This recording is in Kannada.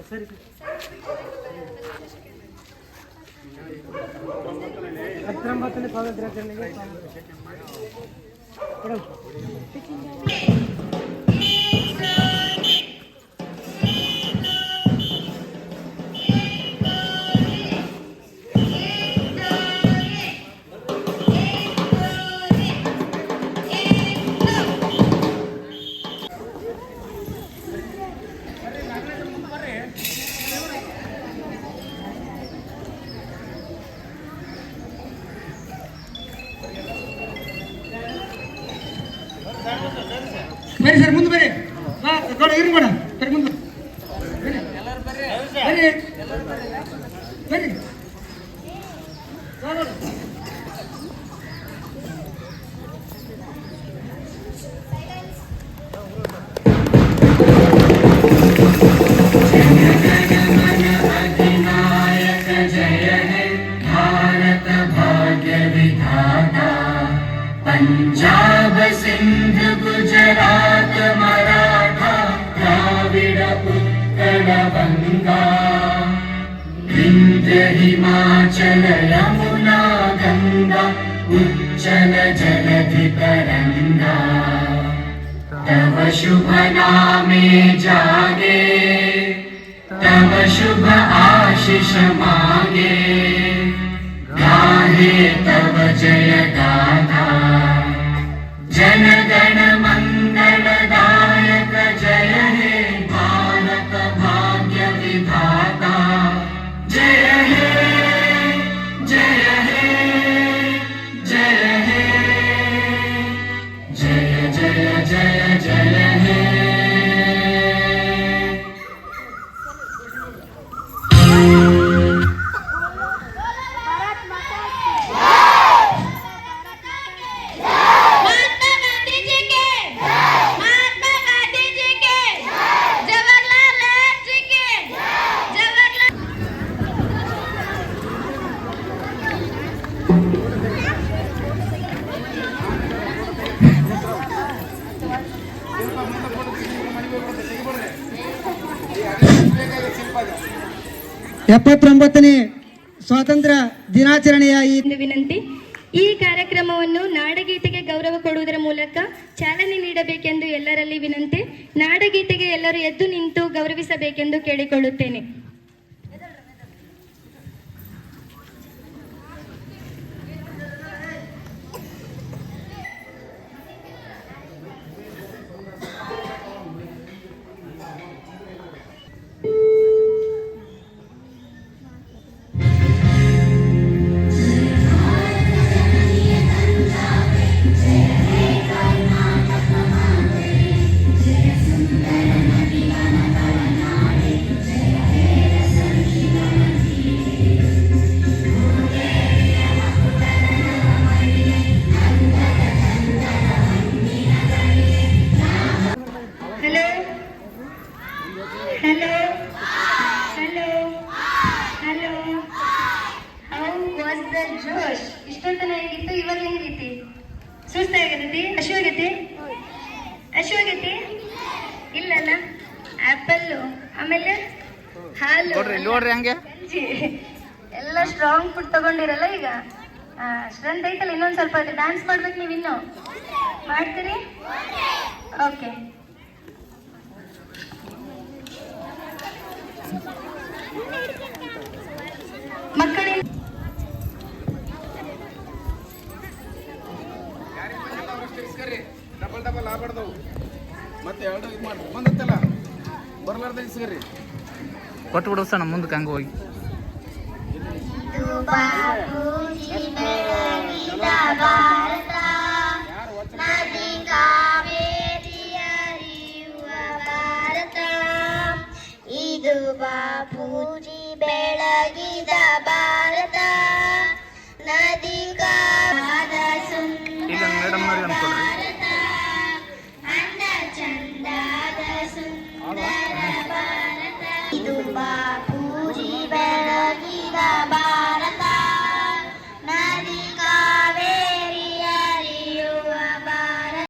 ಸರಿ ಹತ್ತೊಂಬತ್ತನೇ ಸ್ವಾತಂತ್ರ್ಯಾಚರಣೆಗೆ ಬರ್ರಿ ಸರ್ ಮುಂದೆ ಬರ್ರಿ ಗೌಡ ಇರಿ ಮೇಡ ಬರ್ರಿ ಮುಂದೆ ಬರ್ರಿ ಬರ್ರಿ अधिनायक जय है भारत भाग्य विधाता पंजाब सिंध गुजरात मराठा द्राविड उत्कल बंगा विंध्य हिमाचल यमुना गंगा उच्चल जलधि तरंगा तव शुभ नामे जागे तव शुभ आशीष मांगे गाहे तव जय गाथा जन गण मंगलदायक जय हे भारत भाग्य विधाता जय हे जय हे जय हे जय जय जय जय हे ಎಪ್ಪತ್ತೊಂಬತ್ತನೇ ಸ್ವಾತಂತ್ರ್ಯ ದಿನಾಚರಣೆಯ ಈ ವಿನಂತಿ. ಈ ಕಾರ್ಯಕ್ರಮವನ್ನು ನಾಡಗೀತೆಗೆ ಗೌರವ ಕೊಡುವುದರ ಮೂಲಕ ಚಾಲನೆ ನೀಡಬೇಕೆಂದು ಎಲ್ಲರಲ್ಲಿ ವಿನಂತಿ. ನಾಡಗೀತೆಗೆ ಎಲ್ಲರೂ ಎದ್ದು ನಿಂತು ಗೌರವಿಸಬೇಕೆಂದು ಕೇಳಿಕೊಳ್ಳುತ್ತೇನೆ. ಇಷ್ಟೊತ್ತನ ಹೇಗಿತ್ತು, ಇವಾಗ ಹೆಂಗೈತಿ? ಸುಸ್ತಾಗೈತಿ? ಅಶ್ವಾಗೈತಿ ಇಲ್ಲಲ್ಲ. ಆಪಲ್, ಆಮೇಲೆ ಹಾಲು, ಎಲ್ಲ ಸ್ಟ್ರಾಂಗ್ ಫುಡ್ ತಗೊಂಡಿರಲ್ಲ. ಈಗ ಸ್ಟ್ರೆಂತ್ ಐತಲ್ಲ, ಇನ್ನೊಂದು ಸ್ವಲ್ಪ ಡ್ಯಾನ್ಸ್ ಮಾಡ್ಬೇಕು. ನೀವು ಇನ್ನು ಮಾಡ್ತೀರಿ? ಓಕೆ. ಮಕ್ಕಳಿಗೆ ಡಬಲ್ ಆಗ್ಬಾರ್ದವು. ಮತ್ತೆ ಎರಡು ಇದು ಮಾಡಿ ಬಂದತ್ತಲ್ಲ ಬರ್ಲಾರ್ದ ಇಸ್ಕರಿ ಕೊಟ್ಟು ಬಿಡಿಸೋಣ ಮುಂದಕ್ಕೆ ಹಂಗೆ ಹೋಗಿ. ಇದು ಬಾಪೂಜಿ ಬೆಳಗಿದ ಭಾರತ ನದಿ ಕಾದ ಸುಂದರ ಭಾರತ ಅಂದ ಚಂದಾದ ಸುಂದರ ಭಾರತ ಇದು ಬಾಪೂ